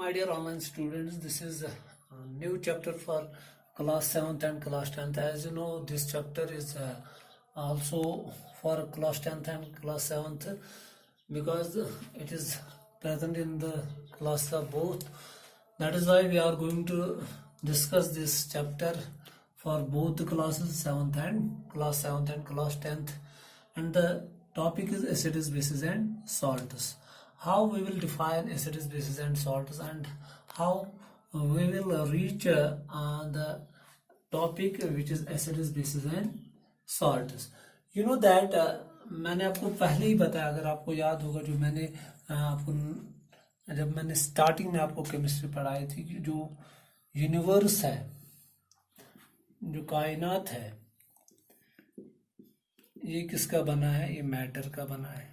My dear online students, this is a new chapter for class 7th and class 10th. As you know, this chapter is also for class 10th and class 7th because it is present in the class of both. That is why we are going to discuss this chapter for both the classes 7th and class 7th and class 10th. And the topic is acids, bases and salts. How we will define acids, bases and salts, and how we will reach the topic which is acids, bases and salts. You know that मैंने आपको पहले ही बताया, अगर आपको याद होगा, जो मैंने आपको जब मैंने स्टार्टिंग में आपको केमिस्ट्री पढ़ाई थी कि जो यूनिवर्स है, जो कायनात है, ये किसका बना है? ये मैटर का बना है।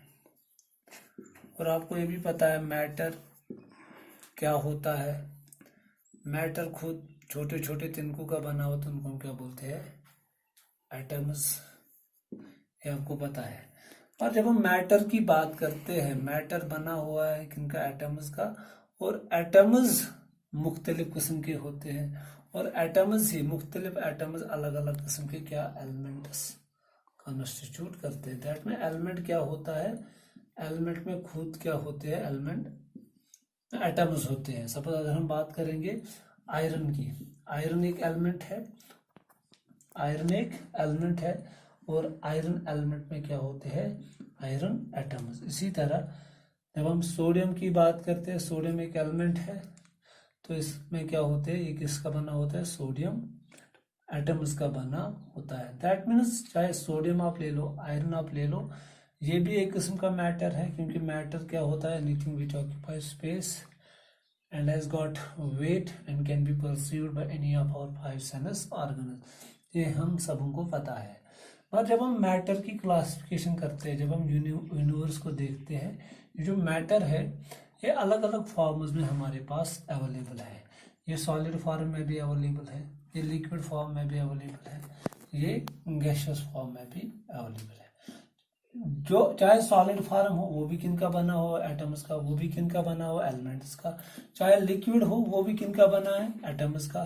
और आपको ये भी पता है मैटर क्या होता है। मैटर खुद छोटे छोटे तिनकों का बना होता है, उनको हम क्या बोलते हैं? एटम्स। ये आपको पता है। और जब हम मैटर की बात करते हैं, मैटर बना हुआ है किनका? एटम्स का। और एटम्स मुख्तलिफ किस्म के होते हैं, और एटम्स ही मुख्तलिफ एटम्स अलग अलग किस्म के क्या? एलिमेंट्स कॉन्स्टिट्यूट करते हैं। दैट में एलिमेंट क्या होता है? एलिमेंट में खुद क्या होते हैं? एलिमेंट एटम्स होते हैं। सपोज अगर हम बात करेंगे आयरन की, आयरन एक एलिमेंट है, आयरन एक एलिमेंट है, और आयरन एलिमेंट में क्या होते हैं? Iron atoms. इसी तरह जब हम सोडियम की बात करते हैं, सोडियम एक एलिमेंट है, तो इसमें क्या होते हैं? ये किसका बना होता है? सोडियम एटम्स का बना होता है। दैट मीन्स चाहे सोडियम आप ले लो, आयरन आप ले लो, ये भी एक किस्म का मैटर है, क्योंकि मैटर क्या होता है? Anything which occupies space and has got weight and can be perceived by any of our five sense organs. ये हम सबों को पता है। और जब हम मैटर की क्लासिफिकेशन करते हैं, जब हम यूनिवर्स को देखते हैं, ये जो मैटर है ये अलग अलग फॉर्म्स में हमारे पास अवेलेबल है। ये सॉलिड फॉर्म में भी अवेलेबल है, ये लिक्विड फॉर्म में भी अवेलेबल है, ये गैसियस फॉर्म में भी अवेलेबल है। जो चाहे सॉलिड फॉर्म हो वो भी किनका बना हो? एटम्स का। वो भी किनका बना हो? एलिमेंट्स का। चाहे लिक्विड हो वो भी किनका बना है? एटम्स का।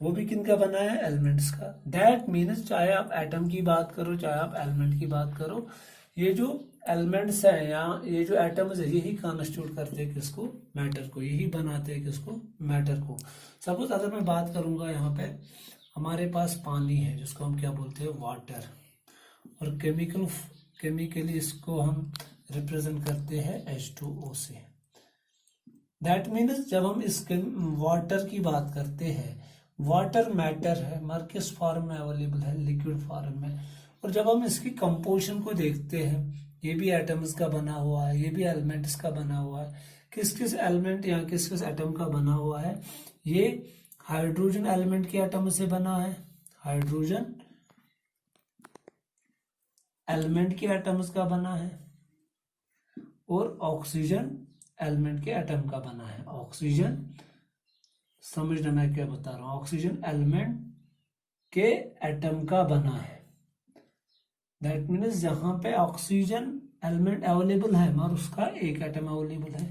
वो भी किनका बना है? एलिमेंट्स का। दैट मीन्स चाहे आप एटम की बात करो, चाहे आप एलिमेंट की बात करो, ये जो एलिमेंट्स है या ये जो एटम्स है, यही कॉन्स्टिट्यूट करते हैं किसको? मैटर को। यही बनाते हैं किसको? मैटर को। सपोज अगर मैं बात करूंगा, यहाँ पे हमारे पास पानी है जिसको हम क्या बोलते हैं? वाटर। और केमिकली इसको हम रिप्रेजेंट करते हैं H2O से। दैट मीन्स जब हम इस वाटर की बात करते हैं, वाटर मैटर है, मगर किस फॉर्म में अवेलेबल है? लिक्विड फॉर्म में। और जब हम इसकी कंपोजिशन को देखते हैं, ये भी एटम्स का बना हुआ है, ये भी एलिमेंट्स का बना हुआ है। किस किस एलिमेंट या किस किस एटम का बना हुआ है? ये हाइड्रोजन एलिमेंट के एटम से बना है, हाइड्रोजन एलिमेंट के एटम्स का बना है, और ऑक्सीजन एलिमेंट के एटम का बना है। ऑक्सीजन, समझना मैं क्या बता रहा हूं, ऑक्सीजन एलिमेंट के एटम का बना है। दैट मीन्स जहां पे ऑक्सीजन एलिमेंट अवेलेबल है मगर उसका एक एटम अवेलेबल है।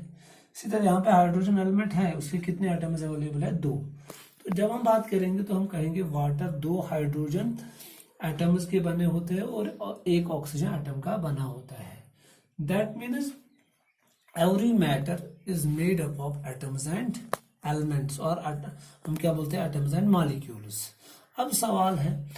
इसी तरह यहाँ पे हाइड्रोजन एलिमेंट है, उसके कितने एटम्स अवेलेबल है? 2। तो जब हम बात करेंगे तो हम कहेंगे वाटर 2 हाइड्रोजन एटम्स के बने होते हैं और एक ऑक्सीजन एटम का बना होता है। That means every matter is made up of atoms and elements, और हम क्या बोलते हैं? Atoms and molecules. अब सवाल है,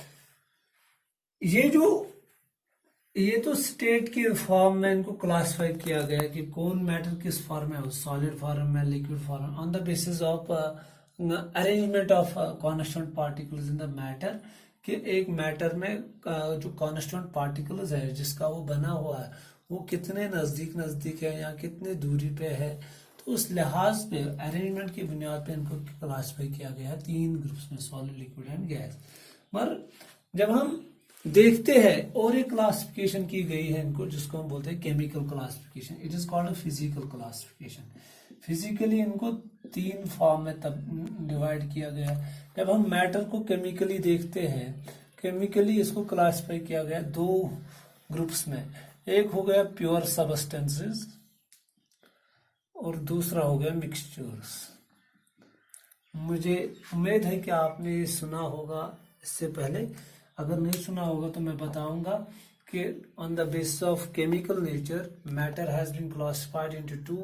ये तो स्टेट के फॉर्म में इनको क्लासिफाई किया गया है कि कौन मैटर किस फॉर्म में, सॉलिड फॉर्म में, liquid form, on the basis of arrangement of constituent particles in the matter, कि एक मैटर में जो कॉन्स्टिट्यूएंट पार्टिकल्स है जिसका वो बना हुआ है, वो कितने नजदीक है या कितने दूरी पे है। तो उस लिहाज पे अरेंजमेंट की बुनियाद पे इनको क्लासिफाई किया गया है 3 ग्रुप्स में, सॉलिड, लिक्विड एंड गैस। पर जब हम देखते हैं और एक क्लासिफिकेशन की गई है इनको, जिसको हम बोलते हैं chemical classification. It is called physical classification. Physically इनको 3 फॉर्म में तब डिवाइड किया गया है। जब हम मैटर को केमिकली देखते हैं, केमिकली इसको क्लासिफाई किया गया 2 ग्रुप्स में। एक हो गया प्योर सबस्टेंसेस और दूसरा हो गया मिक्सचर्स। मुझे उम्मीद है कि आपने ये सुना होगा इससे पहले। अगर नहीं सुना होगा तो मैं बताऊंगा कि on the basis of chemical nature matter has been classified into two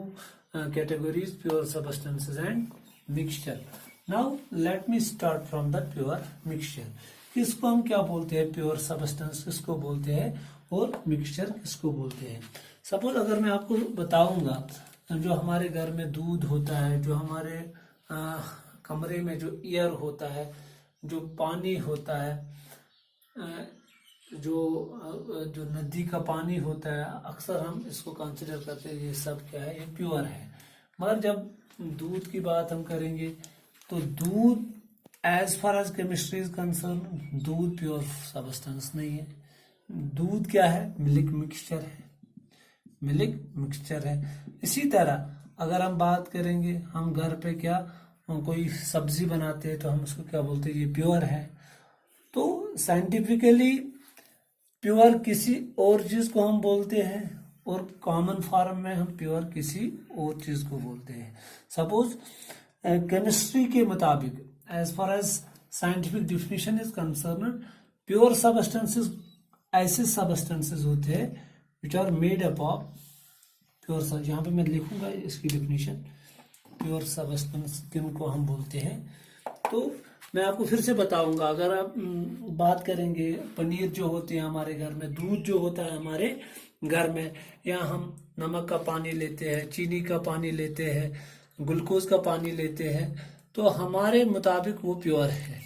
categories, pure substances and mixture. Now let me start from the pure mixture. इसको हम क्या बोलते हैं? प्योर सबस्टेंस किसको बोलते हैं और मिक्सचर किसको बोलते हैं? सपोज अगर मैं आपको बताऊंगा जो हमारे घर में दूध होता है, जो हमारे कमरे में जो एयर होता है, जो पानी होता है, जो नदी का पानी होता है, अक्सर हम इसको कंसिडर करते हैं ये सब क्या है, ये प्योर है। मगर जब दूध की बात हम करेंगे तो दूध as far as chemistry is concern, दूध प्योर सबस्टेंस नहीं है। दूध क्या है? मिल्क मिक्सचर है, मिल्क मिक्सचर है। इसी तरह अगर हम बात करेंगे, हम घर पे क्या हम कोई सब्जी बनाते हैं तो हम उसको क्या बोलते हैं? ये प्योर है। तो साइंटिफिकली प्योर किसी और चीज को हम बोलते हैं और कॉमन फॉर्म में हम प्योर किसी और चीज को बोलते हैं। सपोज केमिस्ट्री के मुताबिक as far as scientific definition is concern, pure substances ऐसे सबस्टेंसेस होते हैं which are made up of pure. यहाँ पे मैं लिखूंगा इसकी डिफिनेशन, प्योर सबस्टेंस किनको हम बोलते हैं। तो मैं आपको फिर से बताऊंगा। अगर आप बात करेंगे पनीर जो होते हैं हमारे घर में, दूध जो होता है हमारे घर में, या हम नमक का पानी लेते हैं, चीनी का पानी लेते हैं, ग्लूकोज का पानी लेते हैं, तो हमारे मुताबिक वो प्योर है।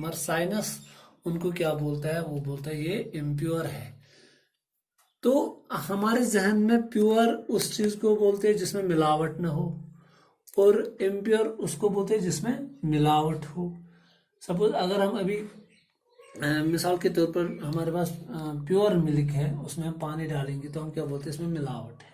मगर साइंस उनको क्या बोलता है? वो बोलता है ये इम्प्योर है। तो हमारे जहन में प्योर उस चीज को बोलते हैं जिसमें मिलावट न हो, और इम्प्योर उसको बोलते हैं जिसमें मिलावट हो। सपोज अगर हम अभी मिसाल के तौर पर हमारे पास प्योर मिल्क है, उसमें हम पानी डालेंगे तो हम क्या बोलते हैं? इसमें मिलावट है,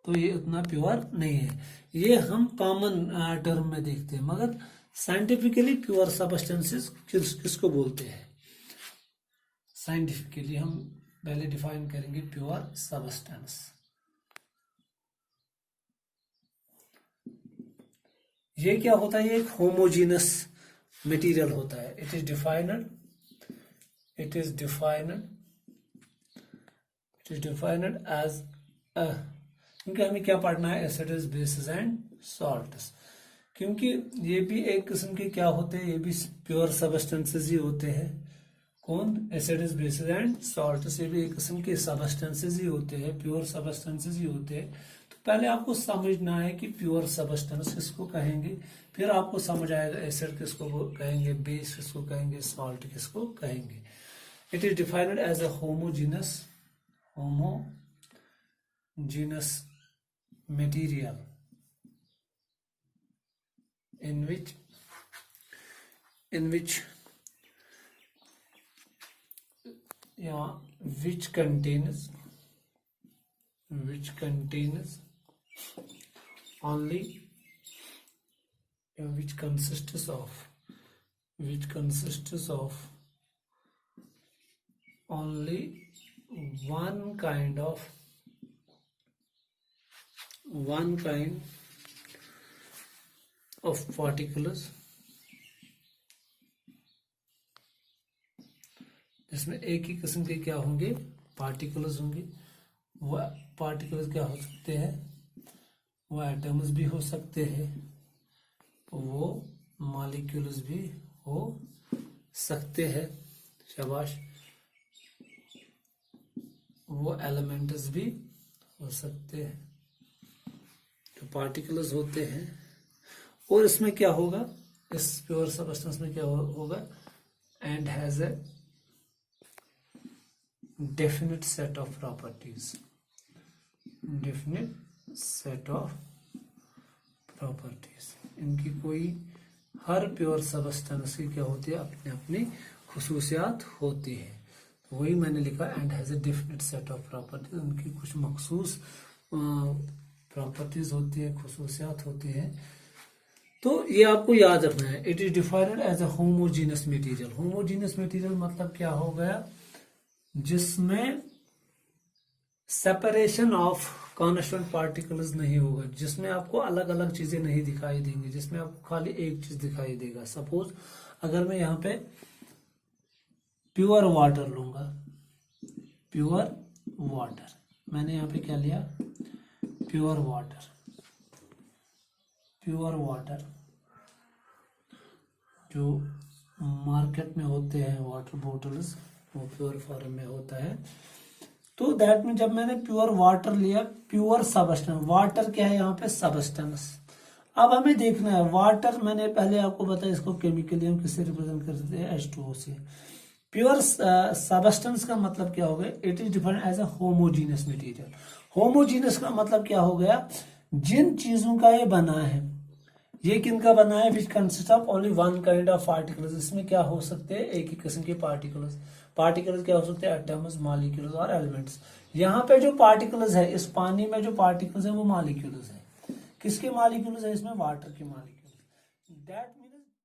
तो ये उतना प्योर नहीं है। ये हम कॉमन टर्म में देखते हैं। मगर साइंटिफिकली प्योर सबस्टेंसेस किसको बोलते हैं? साइंटिफिकली हम पहले डिफाइन करेंगे प्योर सबस्टेंस। ये क्या होता है? ये एक होमोजीनस मटेरियल होता है। इट इज डिफाइंड एज क्योंकि हमें क्या पढ़ना है? Acids, basis and salts. क्योंकि ये भी एक किस्म के क्या होते हैं? ये भी प्योर सबस्टेंसेस ही होते हैं। कौन? Acids, basis and salts. ये भी एक किस्म के सबस्टेंसेस ही होते हैं, प्योर सबस्टेंसेस ही होते हैं। तो पहले आपको समझना है कि प्योर सबस्टेंस किसको कहेंगे, फिर आपको समझ आएगा एसिड किसको कहेंगे, बेस किसको कहेंगे, सॉल्ट किसको कहेंगे। It is defined as a homogeneous material in which contains only which consists of only one kind of particles, जिसमें एक ही किस्म के क्या होंगे? पार्टिकल्स होंगे। वो पार्टिकल्स क्या हो सकते हैं? वो एटम्स भी हो सकते हैं, वो मॉलिक्यूल्स भी हो सकते हैं, शाबाश, वो एलिमेंट्स भी हो सकते हैं, जो पार्टिकल्स होते हैं। और इसमें क्या होगा? इस प्योर सबस्टेंस में क्या होगा? And has a definite set of properties, इनकी कोई हर प्योर सबस्टेंस की क्या होती है? अपने अपनी खुसूसियात होती है। तो वही मैंने लिखा, and has a definite set of properties. उनकी कुछ मखसूस प्रॉपर्टीज होती है, खुसूसियात होती है। तो ये आपको याद रखना है। It is defined as a homogeneous material. Homogeneous material मतलब क्या हो गया? जिसमें सेपरेशन ऑफ कॉन्स्टिट्यूएंट पार्टिकल्स नहीं होगा, जिसमें आपको अलग अलग चीजें नहीं दिखाई देंगी, जिसमें आपको खाली एक चीज दिखाई देगा। सपोज अगर मैं यहाँ पे प्योर वाटर लूंगा, प्योर वाटर, मैंने यहाँ पे क्या लिया, प्योर वाटर, प्योर वाटर जो मार्केट में होते हैं वाटर बोटल्स, वो प्योर फॉर्म में होता है। तो दैट में जब मैंने प्योर वाटर लिया, प्योर सबस्टेंस, वाटर क्या है यहाँ पे, सबस्टेंस। अब हमें देखना है वाटर, मैंने पहले आपको बताया इसको केमिकली हम किससे रिप्रेजेंट कर सकते हैं, H2O से। प्योर सबस्टेंस का मतलब क्या हो गया, it is defined as a homogeneous material. Homogeneous का मतलब क्या हो गया, जिन चीजों का ये बना है, ये किनका बना है, which consist of only one kind of particles. इसमें क्या हो सकते हैं, एक ही किस्म के पार्टिकल्स। पार्टिकल्स क्या हो सकते हैं, एटम्स, मॉलिक्यूल्स और एलिमेंट्स। यहाँ पे जो पार्टिकल्स है, इस पानी में जो पार्टिकल्स है वो मॉलिक्यूल्स है। किसके मॉलिक्यूल्स है, इसमें वाटर के मॉलिक्यूल्स। दैट